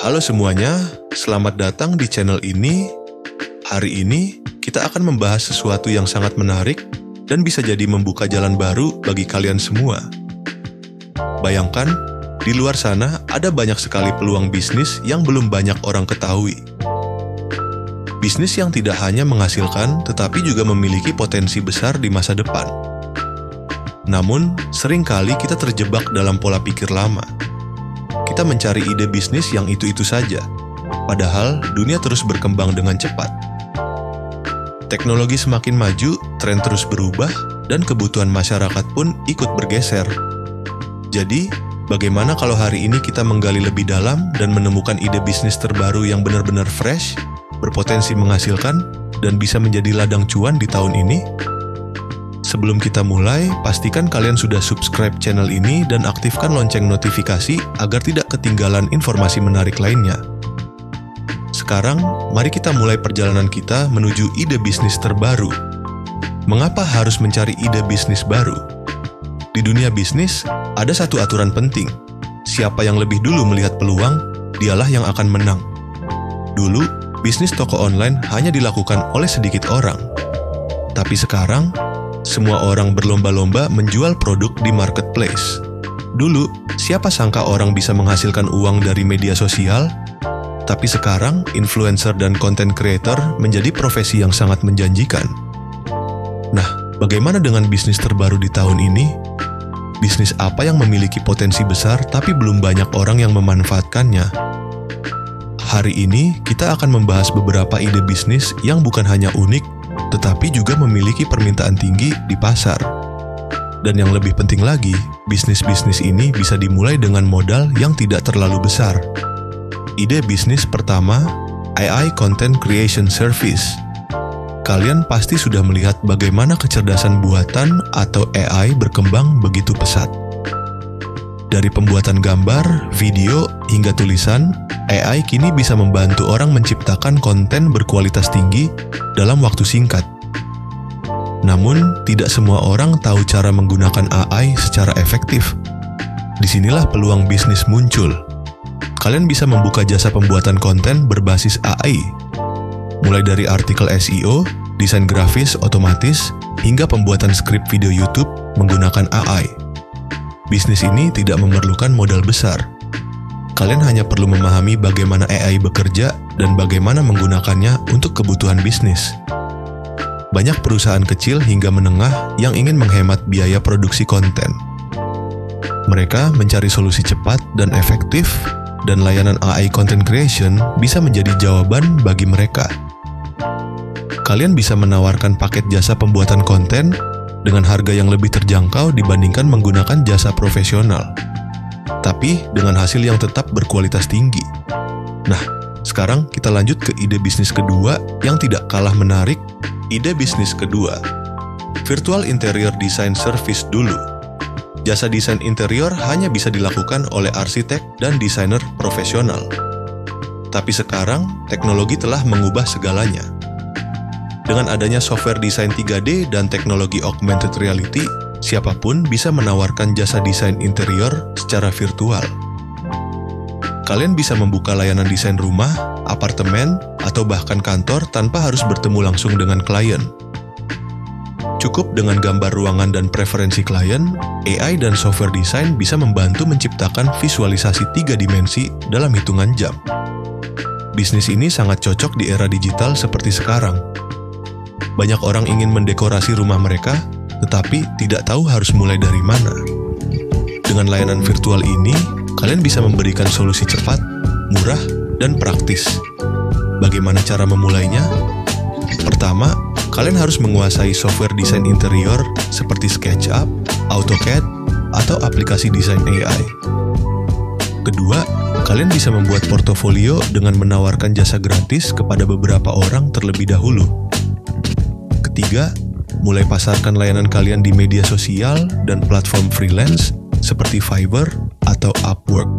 Halo semuanya, selamat datang di channel ini. Hari ini kita akan membahas sesuatu yang sangat menarik dan bisa jadi membuka jalan baru bagi kalian semua. Bayangkan, di luar sana ada banyak sekali peluang bisnis yang belum banyak orang ketahui. Bisnis yang tidak hanya menghasilkan tetapi juga memiliki potensi besar di masa depan. Namun, seringkali kita terjebak dalam pola pikir lama. Kita mencari ide bisnis yang itu-itu saja, padahal dunia terus berkembang dengan cepat. Teknologi semakin maju, tren terus berubah, dan kebutuhan masyarakat pun ikut bergeser. Jadi, bagaimana kalau hari ini kita menggali lebih dalam dan menemukan ide bisnis terbaru yang benar-benar fresh, berpotensi menghasilkan, dan bisa menjadi ladang cuan di tahun ini? Sebelum kita mulai, pastikan kalian sudah subscribe channel ini dan aktifkan lonceng notifikasi agar tidak ketinggalan informasi menarik lainnya. Sekarang, mari kita mulai perjalanan kita menuju ide bisnis terbaru. Mengapa harus mencari ide bisnis baru? Di dunia bisnis, ada satu aturan penting. Siapa yang lebih dulu melihat peluang, dialah yang akan menang. Dulu, bisnis toko online hanya dilakukan oleh sedikit orang. Tapi sekarang, semua orang berlomba-lomba menjual produk di marketplace. Dulu, siapa sangka orang bisa menghasilkan uang dari media sosial? Tapi sekarang, influencer dan content creator menjadi profesi yang sangat menjanjikan. Nah, bagaimana dengan bisnis terbaru di tahun ini? Bisnis apa yang memiliki potensi besar tapi belum banyak orang yang memanfaatkannya? Hari ini, kita akan membahas beberapa ide bisnis yang bukan hanya unik, tetapi juga memiliki permintaan tinggi di pasar. Dan yang lebih penting lagi, bisnis-bisnis ini bisa dimulai dengan modal yang tidak terlalu besar. Ide bisnis pertama, AI Content Creation Service. Kalian pasti sudah melihat bagaimana kecerdasan buatan atau AI berkembang begitu pesat. Dari pembuatan gambar, video, hingga tulisan, AI kini bisa membantu orang menciptakan konten berkualitas tinggi dalam waktu singkat. Namun, tidak semua orang tahu cara menggunakan AI secara efektif. Disinilah peluang bisnis muncul. Kalian bisa membuka jasa pembuatan konten berbasis AI, mulai dari artikel SEO, desain grafis otomatis, hingga pembuatan skrip video YouTube menggunakan AI. Bisnis ini tidak memerlukan modal besar. Kalian hanya perlu memahami bagaimana AI bekerja dan bagaimana menggunakannya untuk kebutuhan bisnis. Banyak perusahaan kecil hingga menengah yang ingin menghemat biaya produksi konten. Mereka mencari solusi cepat dan efektif, dan layanan AI Content Creation bisa menjadi jawaban bagi mereka. Kalian bisa menawarkan paket jasa pembuatan konten dengan harga yang lebih terjangkau dibandingkan menggunakan jasa profesional, tapi dengan hasil yang tetap berkualitas tinggi. Nah, sekarang kita lanjut ke ide bisnis kedua yang tidak kalah menarik. Ide bisnis kedua, Virtual Interior Design Service dulu. Jasa desain interior hanya bisa dilakukan oleh arsitek dan desainer profesional. Tapi sekarang, teknologi telah mengubah segalanya. Dengan adanya software desain 3D dan teknologi augmented reality, siapapun bisa menawarkan jasa desain interior secara virtual. Kalian bisa membuka layanan desain rumah, apartemen, atau bahkan kantor tanpa harus bertemu langsung dengan klien. Cukup dengan gambar ruangan dan preferensi klien, AI dan software desain bisa membantu menciptakan visualisasi 3 dimensi dalam hitungan jam. Bisnis ini sangat cocok di era digital seperti sekarang. Banyak orang ingin mendekorasi rumah mereka, tetapi tidak tahu harus mulai dari mana. Dengan layanan virtual ini, kalian bisa memberikan solusi cepat, murah, dan praktis. Bagaimana cara memulainya? Pertama, kalian harus menguasai software desain interior seperti SketchUp, AutoCAD, atau aplikasi desain AI. Kedua, kalian bisa membuat portofolio dengan menawarkan jasa gratis kepada beberapa orang terlebih dahulu. Ketiga, mulai pasarkan layanan kalian di media sosial dan platform freelance seperti Fiverr atau Upwork.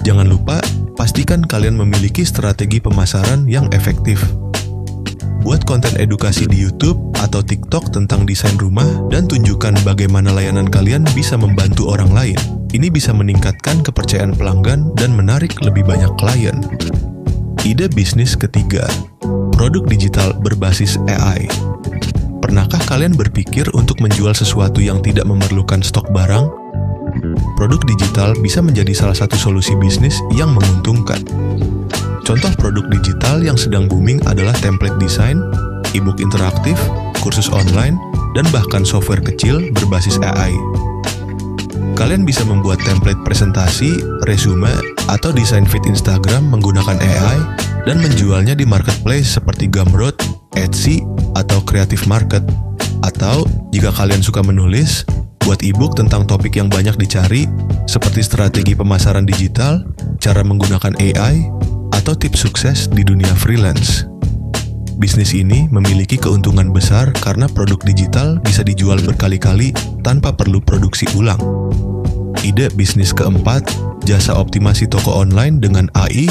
Jangan lupa, pastikan kalian memiliki strategi pemasaran yang efektif. Buat konten edukasi di YouTube atau TikTok tentang desain rumah dan tunjukkan bagaimana layanan kalian bisa membantu orang lain. Ini bisa meningkatkan kepercayaan pelanggan dan menarik lebih banyak klien. Ide bisnis ketiga, produk digital berbasis AI. Pernahkah kalian berpikir untuk menjual sesuatu yang tidak memerlukan stok barang? Produk digital bisa menjadi salah satu solusi bisnis yang menguntungkan. Contoh produk digital yang sedang booming adalah template design, e-book interaktif, kursus online, dan bahkan software kecil berbasis AI. Kalian bisa membuat template presentasi, resume, atau desain feed Instagram menggunakan AI dan menjualnya di marketplace seperti Gumroad, Etsy, atau Creative Market. Atau, jika kalian suka menulis, buat e-book tentang topik yang banyak dicari, seperti strategi pemasaran digital, cara menggunakan AI, atau tips sukses di dunia freelance. Bisnis ini memiliki keuntungan besar karena produk digital bisa dijual berkali-kali tanpa perlu produksi ulang. Ide bisnis keempat, jasa optimasi toko online dengan AI.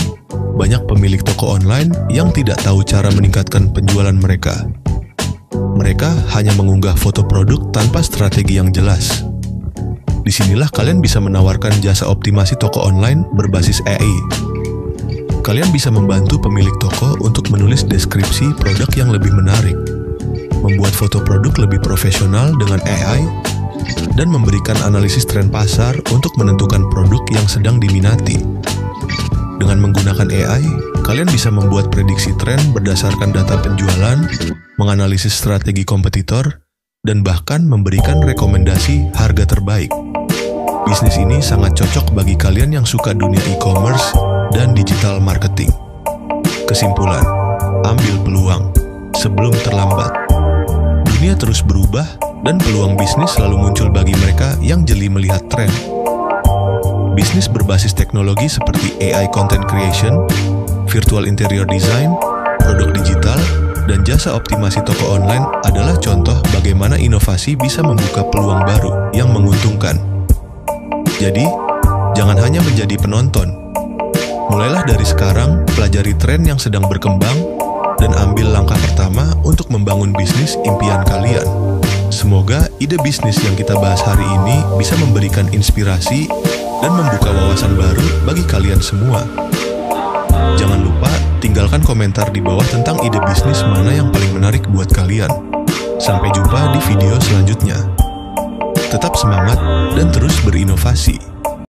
Banyak pemilik toko online yang tidak tahu cara meningkatkan penjualan mereka. Mereka hanya mengunggah foto produk tanpa strategi yang jelas. Disinilah kalian bisa menawarkan jasa optimasi toko online berbasis AI. Kalian bisa membantu pemilik toko untuk menulis deskripsi produk yang lebih menarik, membuat foto produk lebih profesional dengan AI, dan memberikan analisis tren pasar untuk menentukan produk yang sedang diminati. Dengan menggunakan AI, kalian bisa membuat prediksi tren berdasarkan data penjualan, menganalisis strategi kompetitor, dan bahkan memberikan rekomendasi harga terbaik. Bisnis ini sangat cocok bagi kalian yang suka dunia e-commerce dan digital marketing. Kesimpulan, ambil peluang sebelum terlambat. Dunia terus berubah dan peluang bisnis selalu muncul bagi mereka yang jeli melihat tren. Bisnis berbasis teknologi seperti AI content creation, virtual interior design, produk digital, dan jasa optimasi toko online adalah contoh bagaimana inovasi bisa membuka peluang baru yang menguntungkan. Jadi, jangan hanya menjadi penonton. Mulailah dari sekarang, pelajari tren yang sedang berkembang, dan ambil langkah pertama untuk membangun bisnis impian kalian. Semoga ide bisnis yang kita bahas hari ini bisa memberikan inspirasi dan membuka wawasan baru bagi kalian semua. Jangan lupa tinggalkan komentar di bawah tentang ide bisnis mana yang paling menarik buat kalian. Sampai jumpa di video selanjutnya. Tetap semangat dan terus berinovasi.